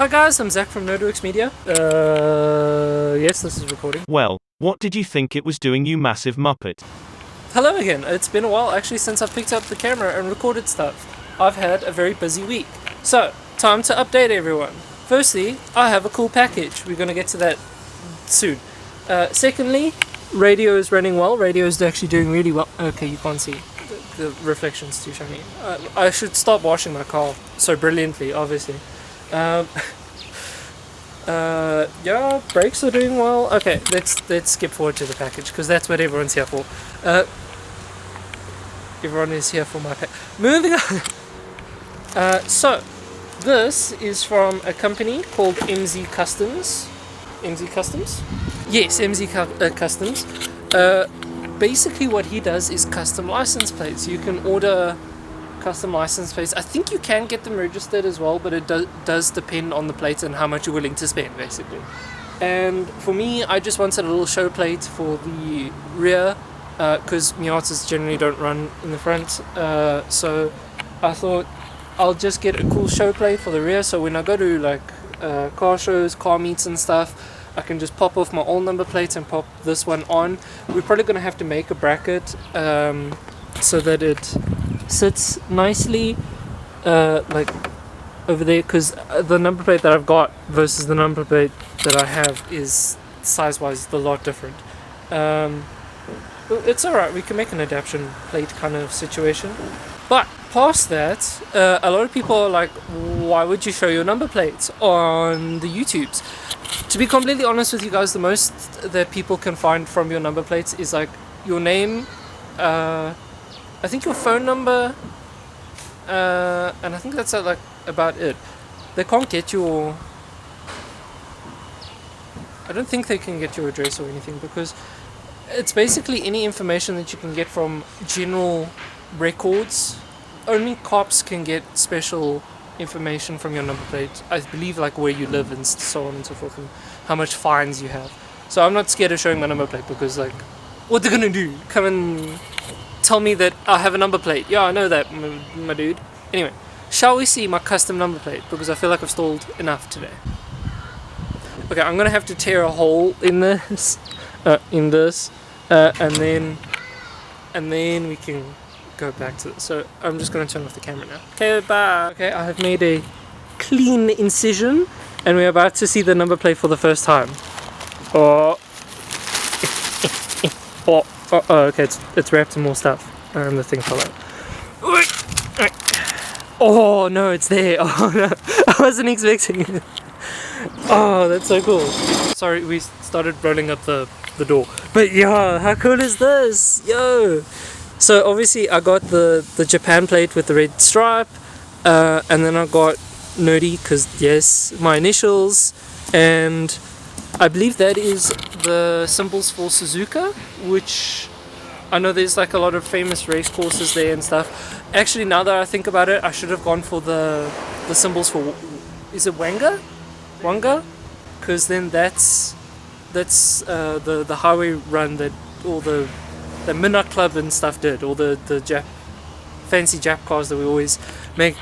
Hi guys, I'm Zach from Nerdworks Media. Yes, this is recording. Well, what did you think it was doing, you massive muppet? Hello again. It's been a while actually since I've picked up the camera and recorded stuff. I've had a very busy week. So, time to update everyone. Firstly, I have a cool package. We're going to get to that soon. Secondly, radio is running well. Radio is actually doing really well. Okay, you can't see. The reflection's too shiny. I should stop washing my car so brilliantly, obviously. Yeah, brakes are doing well. Okay, let's skip forward to the package because that's what everyone's here for. Everyone is here for my pack. Moving on. So this is from a company called MZ Customs. MZ Customs? Yes, MZ Customs. Basically what he does is custom license plates. You can order custom license plates. I think you can get them registered as well, but it does depend on the plates and how much you're willing to spend, basically. And for me, I just wanted a little show plate for the rear, because Miatas generally don't run in the front, so I thought I'll just get a cool show plate for the rear, so when I go to like car shows, car meets and stuff, I can just pop off my old number plates and pop this one on. We're probably going to have to make a bracket so that it sits nicely like over there, because the number plate that I've got versus the number plate that I have is size wise a lot different. It's alright, we can make an adaptation plate kind of situation. But past that, a lot of people are like, why would you show your number plates on the YouTubes? To be completely honest with you guys, the most that people can find from your number plates is like your name, I think your phone number, and I think that's like about it. They can't get your... I don't think they can get your address or anything, because it's basically any information that you can get from general records. Only cops can get special information from your number plate. I believe like where you live and so on and so forth, and how much fines you have. So I'm not scared of showing my number plate, because like, what they're gonna do? Come and tell me that I have a number plate? Yeah, I know that, my dude. Anyway, shall we see my custom number plate? Because I feel like I've stalled enough today. Okay, I'm gonna have to tear a hole in this, and then we can go back to this. So I'm just gonna turn off the camera now. Okay, bye. Okay, I have made a clean incision, and we're about to see the number plate for the first time. Oh, okay, it's wrapped in more stuff, and the thing fell out. Oh no, it's there. Oh no, I wasn't expecting it. Oh, that's so cool. Sorry, we started rolling up the door. But yeah, how cool is this? Yo! So obviously I got the Japan plate with the red stripe, and then I got Nerdy, because yes, my initials, and I believe that is the symbols for Suzuka, which I know there's like a lot of famous race courses there and stuff. Actually, now that I think about it, I should have gone for the symbols for, is it Wanga? Because then that's the highway run that all the Midnight Club and stuff did, all the fancy Jap cars that we always make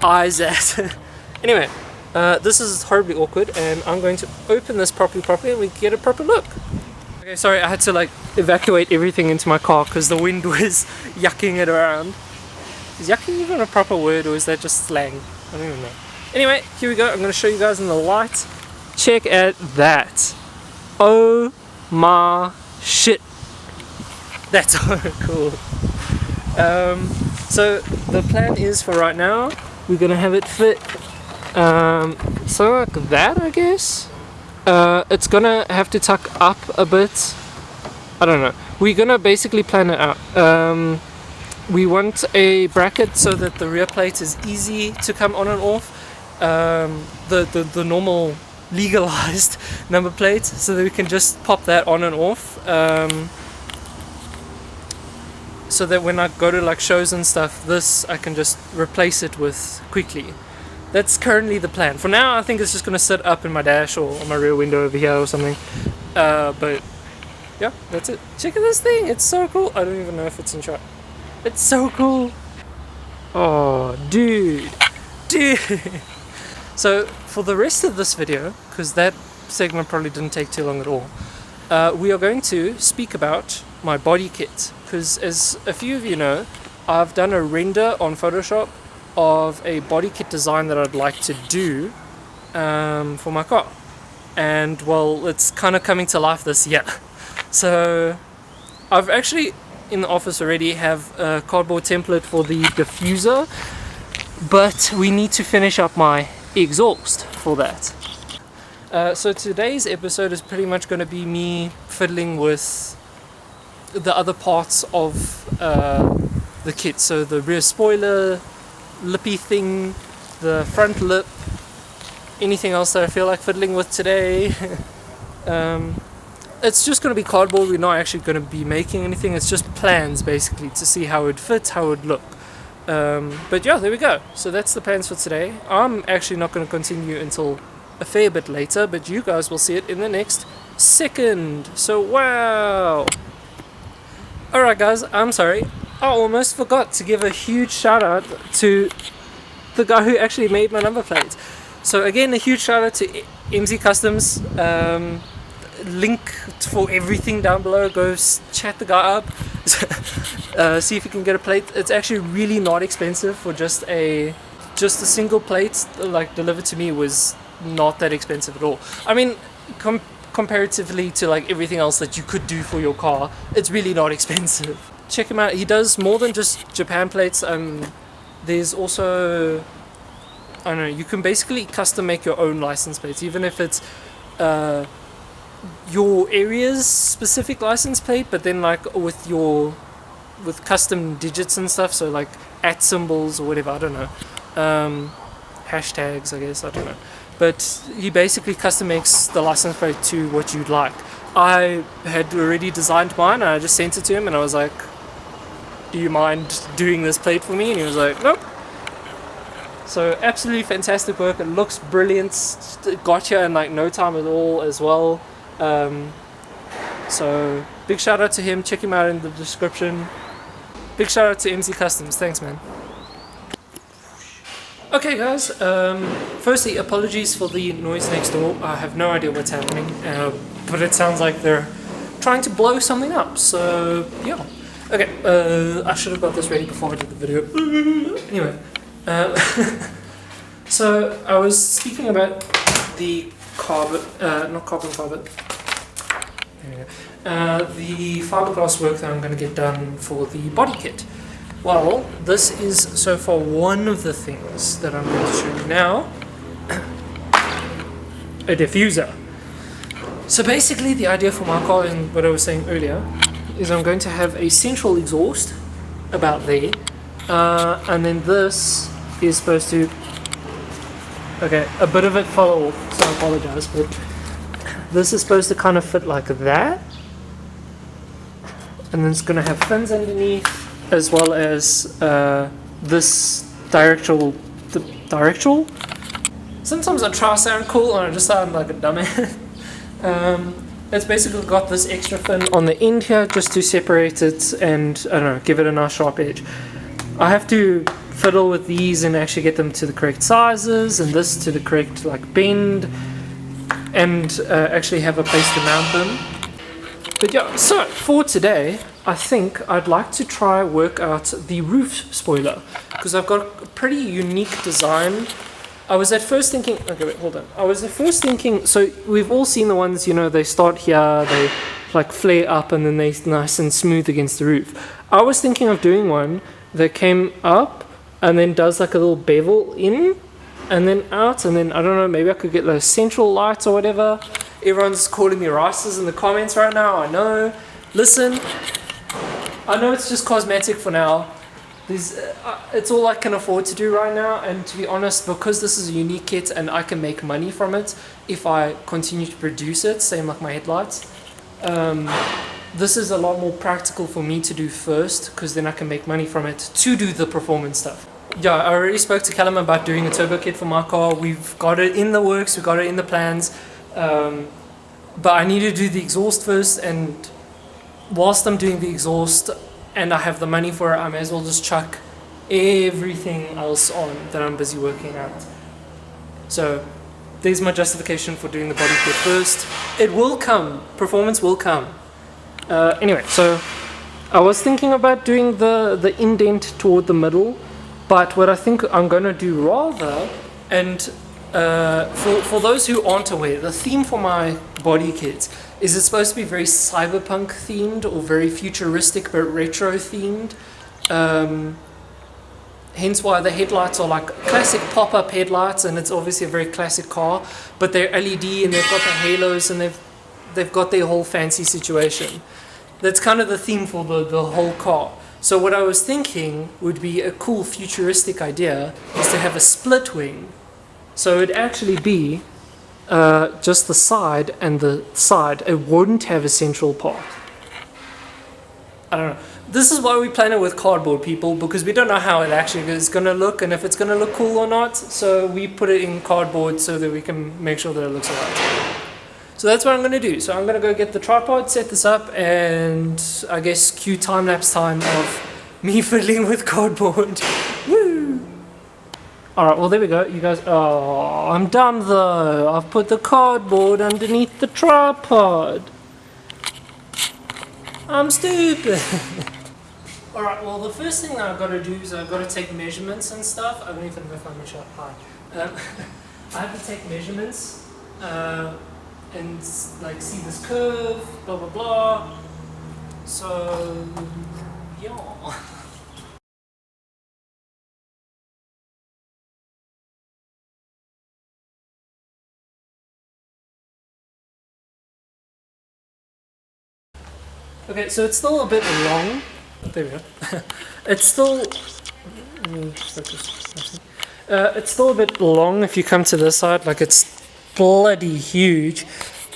eyes at. Anyway, this is horribly awkward, and I'm going to open this properly and we get a proper look. Okay, sorry, I had to like evacuate everything into my car because the wind was yucking it around. Is yucking even a proper word, or is that just slang? I don't even know. Anyway, here we go. I'm going to show you guys in the light. Check at that. Oh my shit. That's so cool. So the plan is for right now, we're going to have it fit so like that, I guess. It's going to have to tuck up a bit. I don't know. We're going to basically plan it out. We want a bracket so that the rear plate is easy to come on and off. The normal legalized number plate, so that we can just pop that on and off, so that when I go to like shows and stuff, this I can just replace it with quickly. That's currently the plan. For now, I think it's just going to sit up in my dash or on my rear window over here or something, but yeah, that's it. Check out this thing, it's so cool. I don't even know if it's in shot. It's so cool. Oh dude. So for the rest of this video, because that segment probably didn't take too long at all, we are going to speak about my body kit, because as a few of you know, I've done a render on Photoshop of a body kit design that I'd like to do for my car, and well, it's kind of coming to life this year. So I've actually in the office already have a cardboard template for the diffuser, but we need to finish up my exhaust for that. So today's episode is pretty much going to be me fiddling with the other parts of the kit. So the rear spoiler, lippy thing, the front lip, anything else that I feel like fiddling with today. It's just going to be cardboard. We're not actually going to be making anything. It's just plans basically to see how it fits, how it would look. But yeah, there we go. So that's the plans for today. I'm actually not going to continue until a fair bit later, but you guys will see it in the next second. So wow. Alright guys, I'm sorry. I almost forgot to give a huge shout out to the guy who actually made my number plate. So again, a huge shout out to MZ Customs. Link for everything down below. Go chat the guy up. See if you can get a plate. It's actually really not expensive for just a single plate. Like delivered to me was not that expensive at all. I mean, comparatively to like everything else that you could do for your car, it's really not expensive. Check him out. He does more than just Japan plates. There's also, I don't know, you can basically custom make your own license plates, even if it's your area's specific license plate, but then like with custom digits and stuff, so like @ symbols or whatever, I don't know, hashtags I guess, I don't know, but he basically custom makes the license plate to what you'd like. I had already designed mine and I just sent it to him and I was like, do you mind doing this plate for me? And he was like, nope. So absolutely fantastic work. It looks brilliant. It got here in like no time at all as well. So big shout out to him. Check him out in the description. Big shout out to MZ Customs. Thanks, man. Okay guys, firstly apologies for the noise next door. I have no idea what's happening, but it sounds like they're trying to blow something up, so yeah. Okay, I should have got this ready before I did the video. Anyway, so I was speaking about the not carbon fiber. The fiberglass work that I'm going to get done for the body kit. Well, this is so far one of the things that I'm going to show you now. A diffuser. So basically the idea for my car, and what I was saying earlier, is I'm going to have a central exhaust about there, and then this is supposed to, okay, a bit of it fell off, so I apologize, but this is supposed to kind of fit like that, and then it's going to have fins underneath, as well as this directional. Sometimes I try to sound cool and I just sound like a dumbass. It's basically got this extra fin on the end here just to separate it and, I don't know, give it a nice sharp edge. I have to fiddle with these and actually get them to the correct sizes, and this to the correct like bend, and actually have a place to mount them. But yeah, so for today, I think I'd like to try work out the roof spoiler, because I've got a pretty unique design. I was at first thinking, okay wait, hold on. I was at first thinking, so we've all seen the ones, you know, they start here, they like flare up and then they're nice and smooth against the roof. I was thinking of doing one that came up and then does like a little bevel in and then out, and then I don't know, maybe I could get those central lights or whatever. Everyone's calling me rices in the comments right now, I know. Listen, I know it's just cosmetic for now. It's all I can afford to do right now, and to be honest, because this is a unique kit and I can make money from it if I continue to produce it, same like my headlights, this is a lot more practical for me to do first, because then I can make money from it to do the performance stuff. Yeah, I already spoke to Callum about doing a turbo kit for my car. We've got it in the works, we've got it in the plans, but I need to do the exhaust first, and whilst I'm doing the exhaust and I have the money for it, I may as well just chuck everything else on that I'm busy working at. So there's my justification for doing the body kit first. It will come. Performance will come. Anyway, so I was thinking about doing the indent toward the middle, but what I think I'm going to do rather, and for those who aren't aware, the theme for my body kit is it's supposed to be very cyberpunk themed or very futuristic but retro themed. Hence why the headlights are like classic pop-up headlights, and it's obviously a very classic car, but they're LED and they've got the halos and they've got their whole fancy situation. That's kind of the theme for the whole car. So what I was thinking would be a cool futuristic idea is to have a split wing. So it'd actually be just the side and the side. It wouldn't have a central part. I don't know. This is why we plan it with cardboard, people, because we don't know how it actually is going to look and if it's going to look cool or not. So we put it in cardboard so that we can make sure that it looks alright. So that's what I'm going to do. So I'm going to go get the tripod, set this up, and I guess cue time-lapse time of me fiddling with cardboard. Woo! Alright, well there we go. You guys, oh, I'm dumb though. I've put the cardboard underneath the tripod. I'm stupid. Alright, well the first thing that I've got to do is I've got to take measurements and stuff. I don't even know if I'm shot high. I have to take measurements and like see this curve, blah blah blah. So yeah. Okay, so it's still a bit long. There we go. It's still it's still a bit long if you come to this side. Like it's bloody huge,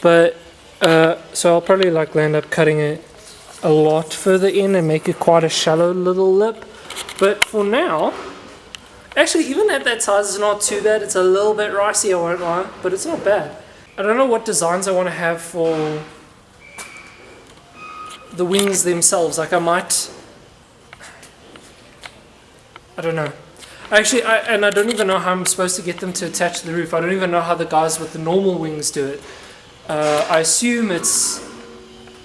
but so I'll probably like land up cutting it a lot further in and make it quite a shallow little lip. But for now, actually even at that size it's not too bad. It's a little bit ricey, I won't lie, but it's not bad. I don't know what designs I want to have for the wings themselves. Like I don't know. Actually, I don't even know how I'm supposed to get them to attach to the roof. I don't even know how the guys with the normal wings do it. I assume it's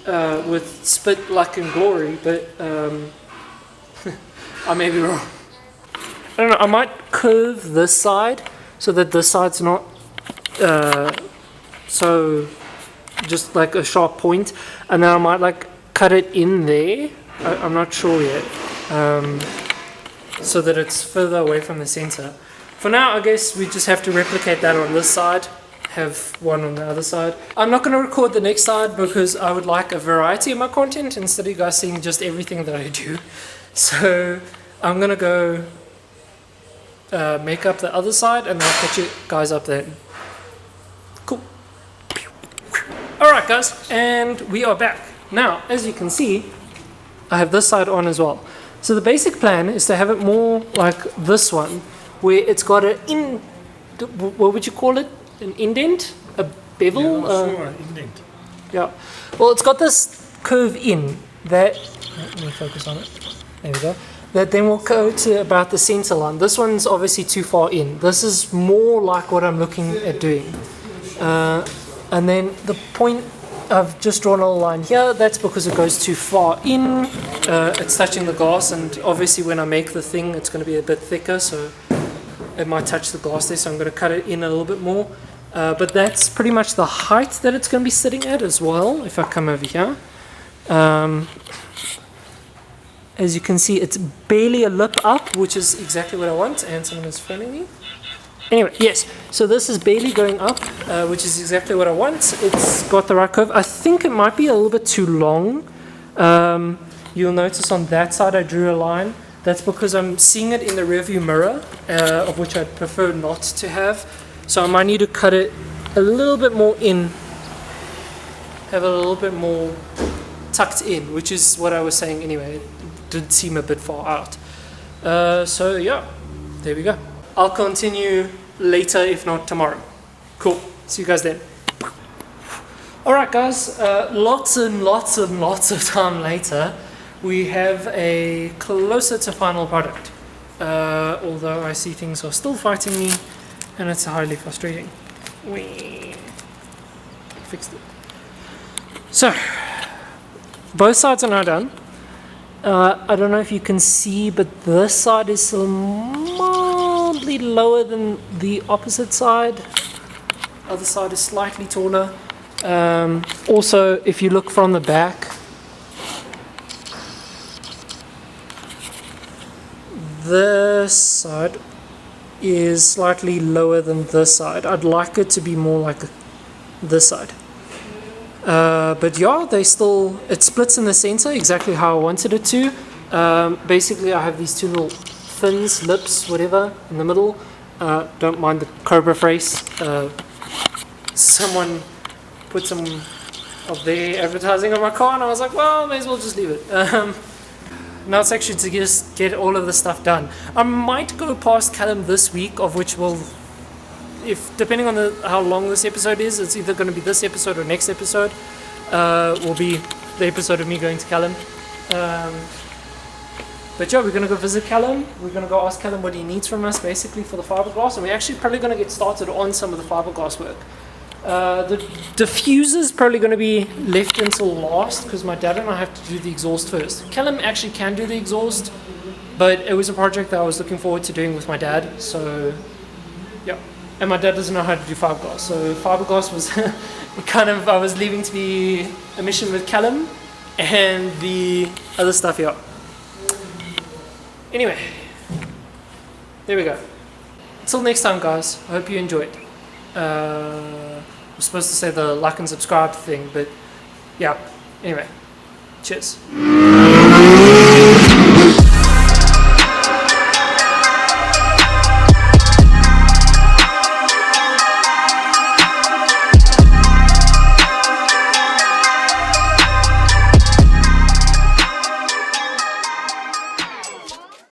with Spit, Luck and Glory, but I may be wrong. I don't know, I might curve this side so that this side's not so just like a sharp point, and then I might like cut it in there. I'm not sure yet. So that it's further away from the center. For now, I guess we just have to replicate that on this side, have one on the other side. I'm not going to record the next side because I would like a variety of my content instead of you guys seeing just everything that I do. So I'm going to go make up the other side and I'll catch you guys up then. Cool. Alright guys, and we are back. Now, as you can see, I have this side on as well. So the basic plan is to have it more like this one, where it's got what would you call it? An indent? A bevel? Yeah, sure, an indent. Yeah. Well, it's got this curve in that, let me focus on it. There we go. That then will go to about the center line. This one's obviously too far in. This is more like what I'm looking at doing. And then the point, I've just drawn a line here. That's because it goes too far in. It's touching the glass, and obviously when I make the thing, it's going to be a bit thicker, so it might touch the glass there. So I'm going to cut it in a little bit more. But that's pretty much the height that it's going to be sitting at as well. If I come over here, as you can see, it's barely a lip up, which is exactly what I want. And someone is filming me. Anyway, yes, so this is barely going up, which is exactly what I want. It's got the right curve. I think it might be a little bit too long. You'll notice on that side I drew a line. That's because I'm seeing it in the rearview mirror, of which I'd prefer not to have. So I might need to cut it a little bit more in, have it a little bit more tucked in, which is what I was saying anyway. It did seem a bit far out. So yeah, there we go. I'll continue later, if not tomorrow. Cool. See you guys then. Alright guys, lots and lots and lots of time later, we have a closer to final product. Although I see things are still fighting me, and it's highly frustrating. Whee. Fixed it. So, both sides are now done. I don't know if you can see, but this side is still mildly lower than the opposite side. Other side is slightly taller. Also, if you look from the back, this side is slightly lower than this side. I'd like it to be more like this side. But yeah, it splits in the center exactly how I wanted it to. Basically, I have these two little fins, lips, whatever, in the middle. Don't mind the cobra face. Someone put some of their advertising on my car, and I was like, well, may as well just leave it. Now it's actually to just get all of the stuff done. I might go past Callum this week, of which will, depending on how long this episode is, it's either going to be this episode or next episode. Will be the episode of me going to Callum. But yeah, we're going to go visit Callum. We're going to go ask Callum what he needs from us, basically, for the fiberglass. And we're actually probably going to get started on some of the fiberglass work. The diffuser's probably going to be left until last, because my dad and I have to do the exhaust first. Callum actually can do the exhaust, but it was a project that I was looking forward to doing with my dad. So, yeah. And my dad doesn't know how to do fiberglass. So fiberglass was I was leaving to be a mission with Callum and the other stuff here. Anyway, there we go. Until next time, guys, I hope you enjoyed. I'm supposed to say the like and subscribe thing, but yeah, anyway, cheers.